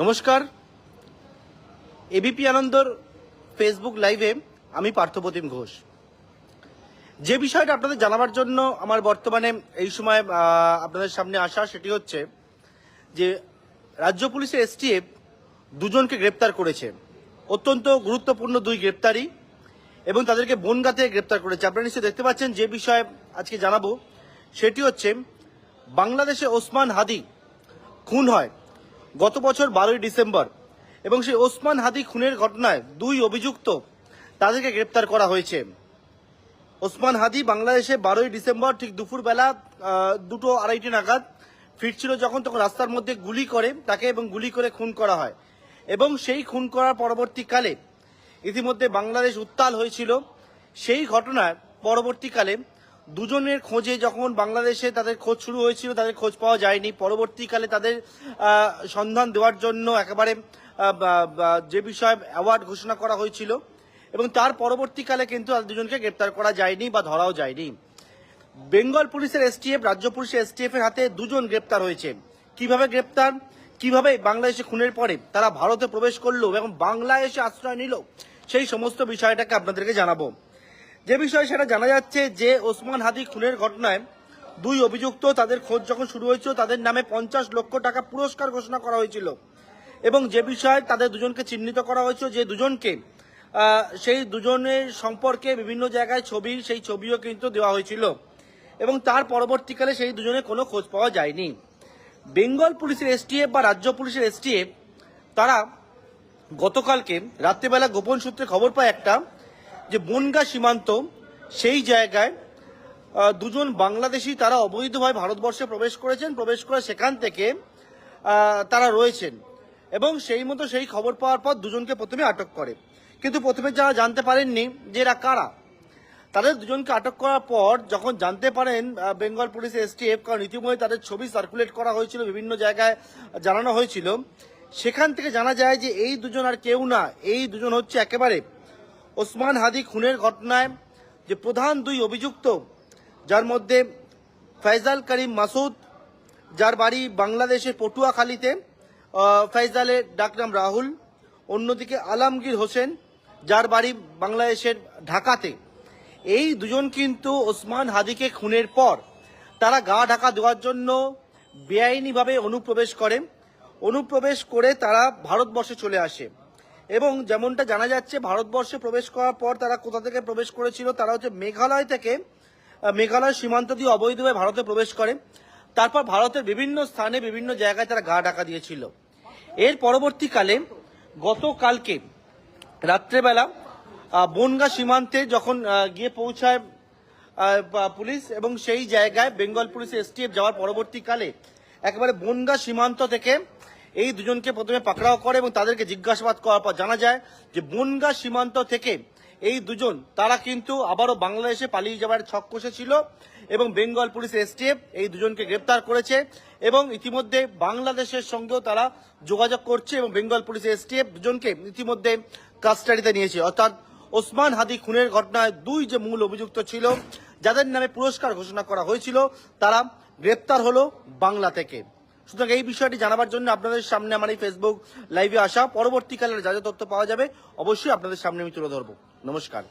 নমস্কার, এবিপি আনন্দর ফেসবুক লাইভে আমি পার্থপ্রতিম ঘোষ। যে বিষয়টা আপনাদের জানাবার জন্য আমার বর্তমানে এই সময় আপনাদের সামনে আসা, সেটি হচ্ছে যে রাজ্য পুলিশের এসটিএফ দুজনকে গ্রেপ্তার করেছে। অত্যন্ত গুরুত্বপূর্ণ দুই গ্রেপ্তারি, এবং তাদেরকে বনগাঁতে গ্রেপ্তার করেছে। আপনারা নিশ্চয়ই দেখতে পাচ্ছেন। যে বিষয়ে আজকে জানাবো সেটি হচ্ছে বাংলাদেশে ওসমান হাদি খুন হয় গত বছর 12ই ডিসেম্বর, এবং সেই ওসমান হাদি খুনের ঘটনায় দুই অভিযুক্ত তাদেরকে গ্রেপ্তার করা হয়েছে। ওসমান হাদি বাংলাদেশে 12ই ডিসেম্বর ঠিক দুপুরবেলা 2:30 নাগাদ ফিরছিল যখন, তখন রাস্তার মধ্যে গুলি করে তাকে এবং গুলি করে খুন করা হয়। এবং সেই খুন করার পরবর্তীকালে ইতিমধ্যে বাংলাদেশ উত্তাল হয়েছিল। সেই ঘটনার পরবর্তীকালে দুজনের খোঁজে যখন বাংলাদেশে তাদের খোঁজ শুরু হয়েছিল, তাদের খোঁজ পাওয়া যায়নি। পরবর্তীকালে তাদের সন্ধান দেওয়ার জন্য একেবারে যে বিষয়ে অ্যাওয়ার্ড ঘোষণা করা হয়েছিল, এবং তার পরবর্তীকালে কিন্তু দুজনকে গ্রেপ্তার করা যায়নি বা ধরাও যায়নি। বেঙ্গল পুলিশের এসটিএফ, রাজ্য পুলিশের এসটিএফ এর হাতে দুজন গ্রেপ্তার হয়েছে। কিভাবে গ্রেপ্তার, কিভাবে বাংলাদেশে খুনের পরে তারা ভারতে প্রবেশ করলো এবং বাংলাদেশে আশ্রয় নিল, সেই সমস্ত বিষয়টাকে আপনাদেরকে জানাবো। যে বিষয় সেটা জানা যাচ্ছে যে ওসমান হাদি খুনের ঘটনায় দুই অভিযুক্ত, তাদের খোঁজ যখন শুরু হয়েছিল তাদের নামে 50 লক্ষ টাকা পুরস্কার ঘোষণা করা হয়েছিল, এবং যে বিষয়ে তাদের দুজনকে চিহ্নিত করা হয়েছিল, যে দুজনকে সেই দুজনের সম্পর্কে বিভিন্ন জায়গায় ছবি, সেই ছবিও কিন্তু দেওয়া হয়েছিল, এবং তার পরবর্তীকালে সেই দুজনের কোনো খোঁজ পাওয়া যায়নি। বেঙ্গল পুলিশের এসটিএফ বা রাজ্য পুলিশের এসটিএফ তারা গতকালকে রাত্রেবেলা গোপন সূত্রে খবর পায় একটা, যে বনগাঁ সীমান্ত সেই জায়গায় দুজন বাংলাদেশি তারা অবৈধভাবে ভারতবর্ষে প্রবেশ করেছেন, প্রবেশ করে সেখান থেকে তারা রয়েছেন, এবং সেই মতো সেই খবর পাওয়ার পর দুজনকে প্রথমে আটক করে। কিন্তু প্রথমে যারা জানতে পারেননি যে এরা কারা, তাদের দুজনকে আটক করার পর যখন জানতে পারেন বেঙ্গল পুলিশের এসটিএফ, কারণ ইতিমধ্যে তাদের ছবি সার্কুলেট করা হয়েছিল, বিভিন্ন জায়গায় জানানো হয়েছিল, সেখান থেকে জানা যায় যে এই দুজন আর কেউ না, এই দুজন হচ্ছে একেবারে ওসমান হাদি খুনের ঘটনায় যে প্রধান দুই অভিযুক্ত, যার মধ্যে ফয়জাল করিম মাসুদ, যার বাড়ি বাংলাদেশের পটুয়াখালীতে, ফয়জালের ডাকনাম রাহুল, অন্যদিকে আলমগীর হোসেন, যার বাড়ি বাংলাদেশের ঢাকাতে। এই দুজন কিন্তু ওসমান হাদিকে খুনের পর তারা গা ঢাকা দেওয়ার জন্য বেআইনিভাবে অনুপ্রবেশ করে তারা ভারতবর্ষে চলে আসে। এবং যেমনটা জানা যাচ্ছে, ভারতবর্ষে প্রবেশ করার পর তারা কোথা থেকে প্রবেশ করেছিল, তারা হচ্ছে মেঘালয় থেকে, মেঘালয় সীমান্ত দিয়ে অবৈধভাবে ভারতে প্রবেশ করে। তারপর ভারতের বিভিন্ন স্থানে বিভিন্ন জায়গায় তারা গা ঢাকা দিয়েছিল। এর পরবর্তীকালে গতকালকে রাত্রেবেলা বনগাঁ সীমান্তে যখন গিয়ে পৌঁছায় পুলিশ, এবং সেই জায়গায় বেঙ্গল পুলিশের এসটিএফ যাওয়ার পরবর্তীকালে একেবারে বনগাঁ সীমান্ত থেকে এই দুজনকে প্রথমে পাকড়াও করে, এবং তাদেরকে জিজ্ঞাসাবাদ করার পর জানা যায় যে বনগাঁ সীমান্ত থেকে এই দুজন তারা কিন্তু আবারও বাংলাদেশে পালিয়ে যাওয়ার ছক কষেছিল, এবং বেঙ্গল পুলিশের এসটিএফ এই দুজনকে গ্রেপ্তার করেছে, এবং ইতিমধ্যে বাংলাদেশের সঙ্গেও তারা যোগাযোগ করছে, এবং বেঙ্গল পুলিশের এসটিএফ দুজনকে ইতিমধ্যে কাস্টাডিতে নিয়েছে। অর্থাৎ ওসমান হাদি খুনের ঘটনায় দুই যে মূল অভিযুক্ত ছিল, যাদের নামে পুরস্কার ঘোষণা করা হয়েছিল, তারা গ্রেপ্তার হলো বাংলা থেকে। সুতরাং এই বিষয়টি জানাবার জন্য আপনাদের সামনে আমার এই ফেসবুক লাইভে আসা। পরবর্তীকালে যা যা তথ্য পাওয়া যাবে অবশ্যই আপনাদের সামনে আমি তুলে ধরবো। নমস্কার।